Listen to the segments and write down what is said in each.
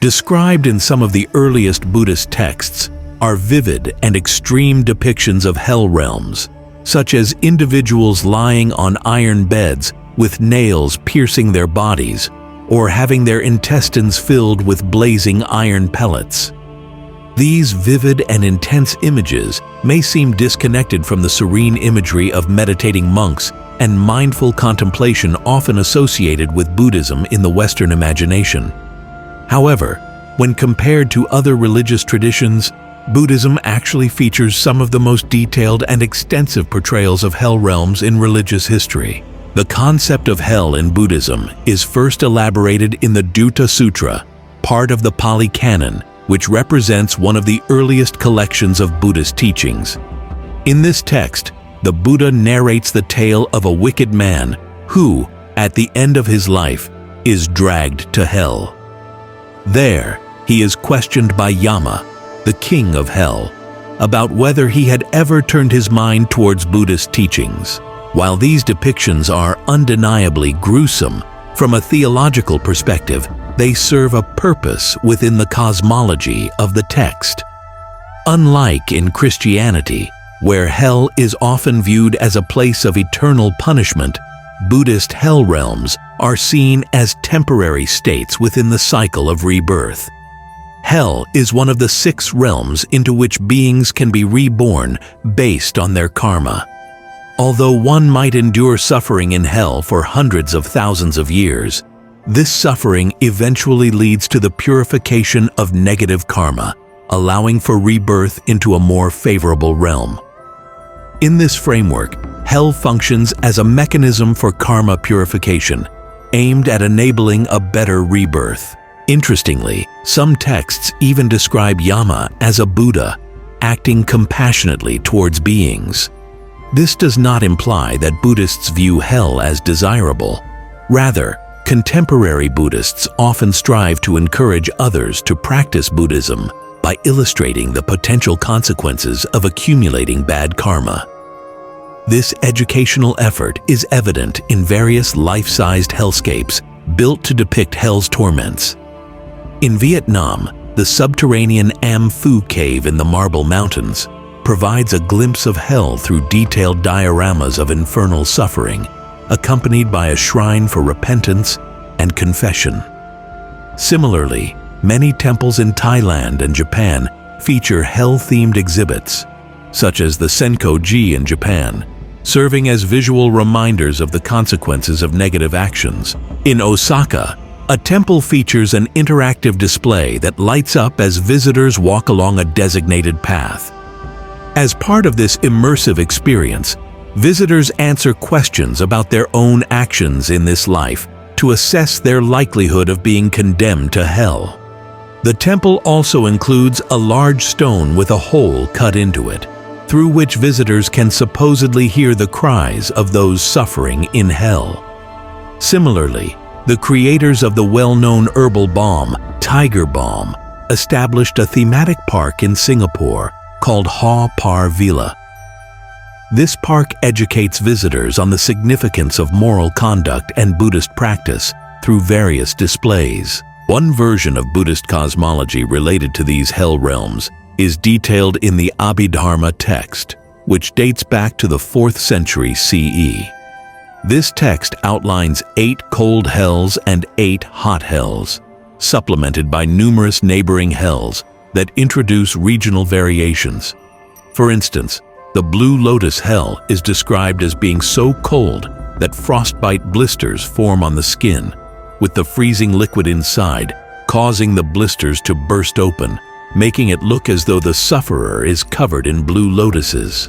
Described in some of the earliest Buddhist texts are vivid and extreme depictions of hell realms, such as individuals lying on iron beds with nails piercing their bodies, or having their intestines filled with blazing iron pellets. These vivid and intense images may seem disconnected from the serene imagery of meditating monks and mindful contemplation often associated with Buddhism in the Western imagination. However, when compared to other religious traditions, Buddhism actually features some of the most detailed and extensive portrayals of hell realms in religious history. The concept of hell in Buddhism is first elaborated in the Deuta Sutra, part of the Pali Canon, which represents one of the earliest collections of Buddhist teachings. In this text, the Buddha narrates the tale of a wicked man who, at the end of his life, is dragged to hell. There, he is questioned by Yama, the king of hell, about whether he had ever turned his mind towards Buddhist teachings. While these depictions are undeniably gruesome, from a theological perspective, they serve a purpose within the cosmology of the text. Unlike in Christianity, where hell is often viewed as a place of eternal punishment, Buddhist hell realms are seen as temporary states within the cycle of rebirth. Hell is one of the 6 realms into which beings can be reborn based on their karma. Although one might endure suffering in hell for hundreds of thousands of years, this suffering eventually leads to the purification of negative karma, allowing for rebirth into a more favorable realm. In this framework, hell functions as a mechanism for karma purification, aimed at enabling a better rebirth. Interestingly, some texts even describe Yama as a Buddha, acting compassionately towards beings. This does not imply that Buddhists view hell as desirable. Rather, contemporary Buddhists often strive to encourage others to practice Buddhism by illustrating the potential consequences of accumulating bad karma. This educational effort is evident in various life-sized hellscapes built to depict hell's torments. In Vietnam, the subterranean Am Phu cave in the Marble Mountains provides a glimpse of hell through detailed dioramas of infernal suffering, accompanied by a shrine for repentance and confession. Similarly, many temples in Thailand and Japan feature hell-themed exhibits, such as the Senko-ji in Japan, serving as visual reminders of the consequences of negative actions. In Osaka, a temple features an interactive display that lights up as visitors walk along a designated path. As part of this immersive experience, visitors answer questions about their own actions in this life to assess their likelihood of being condemned to hell. The temple also includes a large stone with a hole cut into it, through which visitors can supposedly hear the cries of those suffering in hell. Similarly, the creators of the well-known herbal balm, Tiger Balm, established a thematic park in Singapore called Haw Par Villa. This park educates visitors on the significance of moral conduct and Buddhist practice through various displays. One version of Buddhist cosmology related to these hell realms is detailed in the Abhidharma text, which dates back to the 4th century CE. This text outlines 8 cold hells and 8 hot hells, supplemented by numerous neighboring hells that introduce regional variations. For instance, the Blue Lotus Hell is described as being so cold that frostbite blisters form on the skin, with the freezing liquid inside causing the blisters to burst open, making it look as though the sufferer is covered in blue lotuses.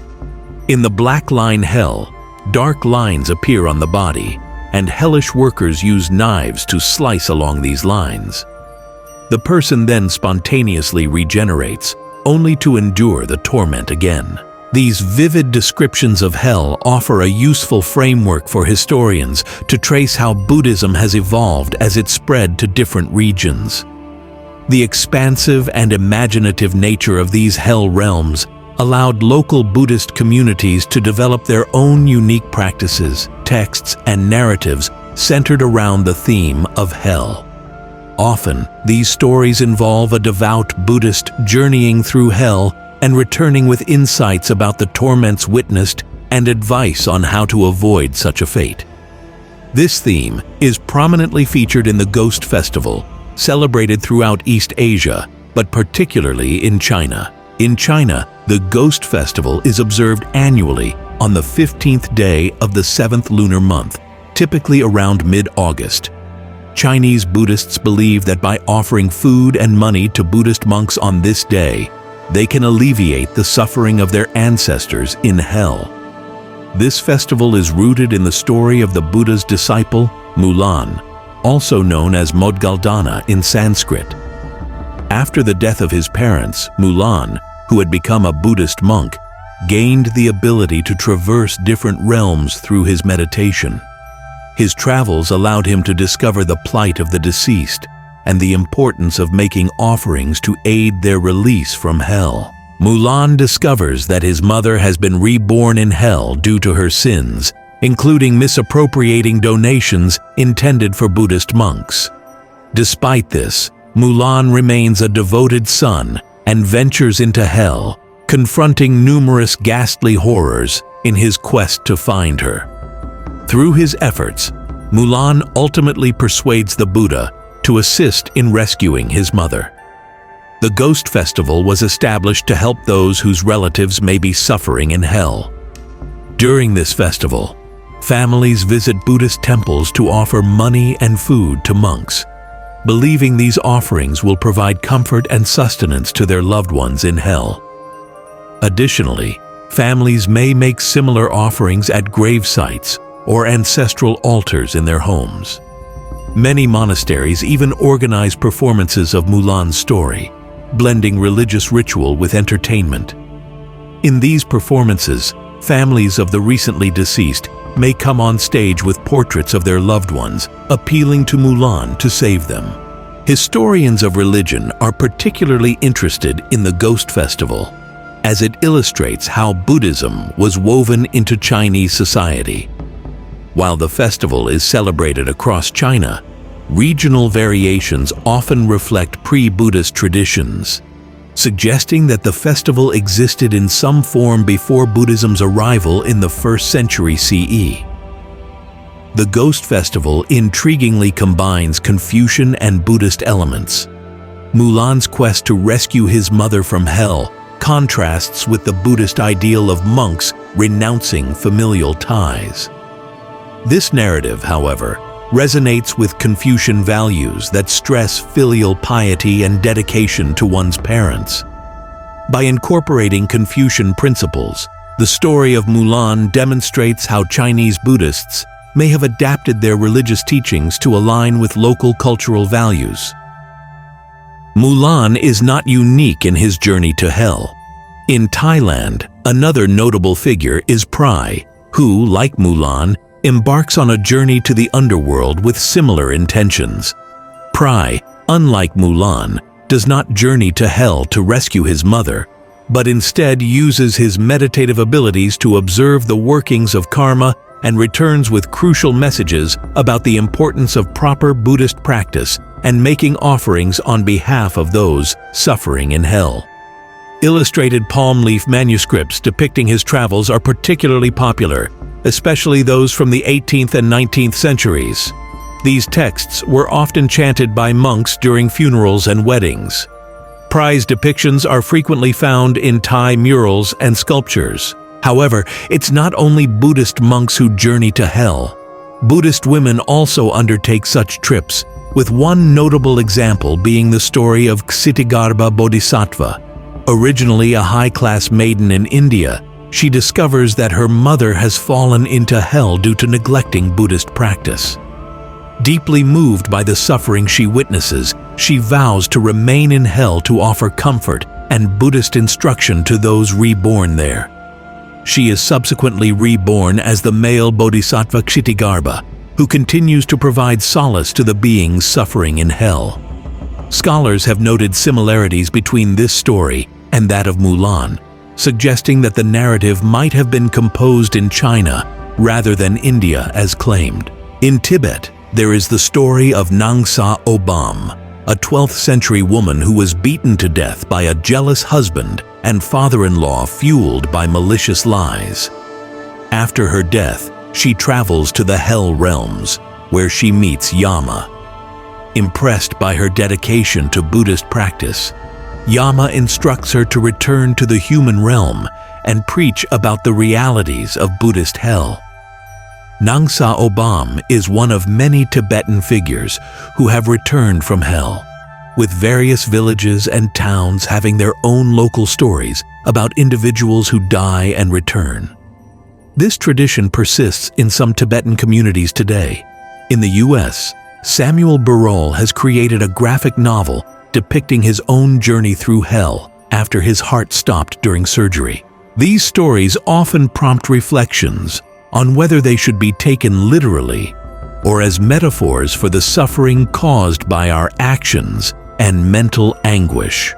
In the Black Line Hell, dark lines appear on the body, and hellish workers use knives to slice along these lines. The person then spontaneously regenerates, only to endure the torment again. These vivid descriptions of hell offer a useful framework for historians to trace how Buddhism has evolved as it spread to different regions. The expansive and imaginative nature of these hell realms allowed local Buddhist communities to develop their own unique practices, texts, and narratives centered around the theme of hell. Often, these stories involve a devout Buddhist journeying through hell and returning with insights about the torments witnessed and advice on how to avoid such a fate. This theme is prominently featured in the Ghost Festival, celebrated throughout East Asia, but particularly in China. In China, the Ghost Festival is observed annually on the 15th day of the 7th lunar month, typically around mid-August. Chinese Buddhists believe that by offering food and money to Buddhist monks on this day, they can alleviate the suffering of their ancestors in hell. This festival is rooted in the story of the Buddha's disciple, Mulan, also known as Modgaldana in Sanskrit. After the death of his parents, Mulan, who had become a Buddhist monk, gained the ability to traverse different realms through his meditation. His travels allowed him to discover the plight of the deceased and the importance of making offerings to aid their release from hell. Mulan discovers that his mother has been reborn in hell due to her sins, including misappropriating donations intended for Buddhist monks. Despite this, Mulan remains a devoted son and ventures into hell, confronting numerous ghastly horrors in his quest to find her. Through his efforts, Mulan ultimately persuades the Buddha to assist in rescuing his mother. The Ghost Festival was established to help those whose relatives may be suffering in hell. During this festival, families visit Buddhist temples to offer money and food to monks, believing these offerings will provide comfort and sustenance to their loved ones in hell. Additionally, families may make similar offerings at grave sites or ancestral altars in their homes. Many monasteries even organize performances of Mulan's story, blending religious ritual with entertainment. In these performances, families of the recently deceased may come on stage with portraits of their loved ones, appealing to Mulan to save them. Historians of religion are particularly interested in the Ghost Festival, as it illustrates how Buddhism was woven into Chinese society. While the festival is celebrated across China, regional variations often reflect pre-Buddhist traditions, suggesting that the festival existed in some form before Buddhism's arrival in the 1st century CE. The Ghost Festival intriguingly combines Confucian and Buddhist elements. Mulan's quest to rescue his mother from hell contrasts with the Buddhist ideal of monks renouncing familial ties. This narrative, however, resonates with Confucian values that stress filial piety and dedication to one's parents. By incorporating Confucian principles, the story of Mulan demonstrates how Chinese Buddhists may have adapted their religious teachings to align with local cultural values. Mulan is not unique in his journey to hell. In Thailand, another notable figure is Prai, who, like Mulan, embarks on a journey to the underworld with similar intentions. Prai, unlike Mulan, does not journey to hell to rescue his mother, but instead uses his meditative abilities to observe the workings of karma and returns with crucial messages about the importance of proper Buddhist practice and making offerings on behalf of those suffering in hell. Illustrated palm leaf manuscripts depicting his travels are particularly popular, especially those from the 18th and 19th centuries. These texts were often chanted by monks during funerals and weddings. Prai's depictions are frequently found in Thai murals and sculptures. However, it's not only Buddhist monks who journey to hell. Buddhist women also undertake such trips, with one notable example being the story of Kshitigarbha Bodhisattva. Originally a high-class maiden in India, she discovers that her mother has fallen into hell due to neglecting Buddhist practice. Deeply moved by the suffering she witnesses, she vows to remain in hell to offer comfort and Buddhist instruction to those reborn there. She is subsequently reborn as the male Bodhisattva Kshitigarbha, who continues to provide solace to the beings suffering in hell. Scholars have noted similarities between this story and that of Mulan, suggesting that the narrative might have been composed in China rather than India as claimed. In Tibet, there is the story of Nangsa Obam, a 12th century woman who was beaten to death by a jealous husband and father-in-law fueled by malicious lies. After her death, she travels to the hell realms, where she meets Yama. Impressed by her dedication to Buddhist practice, Yama instructs her to return to the human realm and preach about the realities of Buddhist hell. Nangsa Obam is one of many Tibetan figures who have returned from hell, with various villages and towns having their own local stories about individuals who die and return. This tradition persists in some Tibetan communities today. In the US, Samuel Burrell has created a graphic novel depicting his own journey through hell after his heart stopped during surgery. These stories often prompt reflections on whether they should be taken literally or as metaphors for the suffering caused by our actions and mental anguish.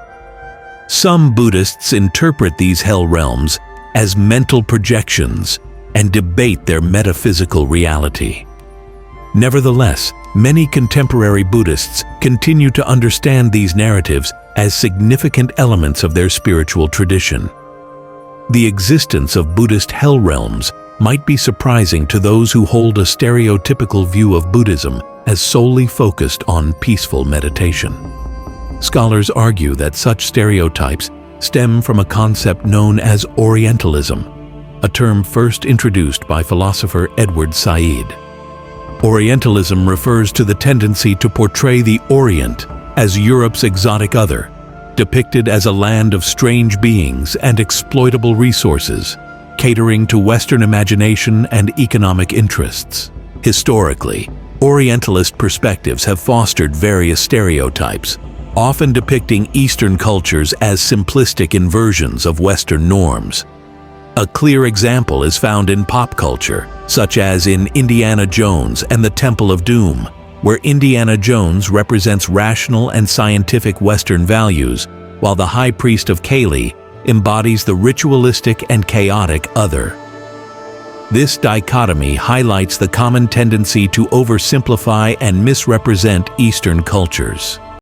Some Buddhists interpret these hell realms as mental projections and debate their metaphysical reality. Nevertheless, many contemporary Buddhists continue to understand these narratives as significant elements of their spiritual tradition. The existence of Buddhist hell realms might be surprising to those who hold a stereotypical view of Buddhism as solely focused on peaceful meditation. Scholars argue that such stereotypes stem from a concept known as Orientalism, a term first introduced by philosopher Edward Said. Orientalism refers to the tendency to portray the Orient as Europe's exotic other, depicted as a land of strange beings and exploitable resources, catering to Western imagination and economic interests. Historically, Orientalist perspectives have fostered various stereotypes, often depicting Eastern cultures as simplistic inversions of Western norms. A clear example is found in pop culture, such as in Indiana Jones and the Temple of Doom, where Indiana Jones represents rational and scientific Western values, while the High Priest of Kali embodies the ritualistic and chaotic other. This dichotomy highlights the common tendency to oversimplify and misrepresent Eastern cultures.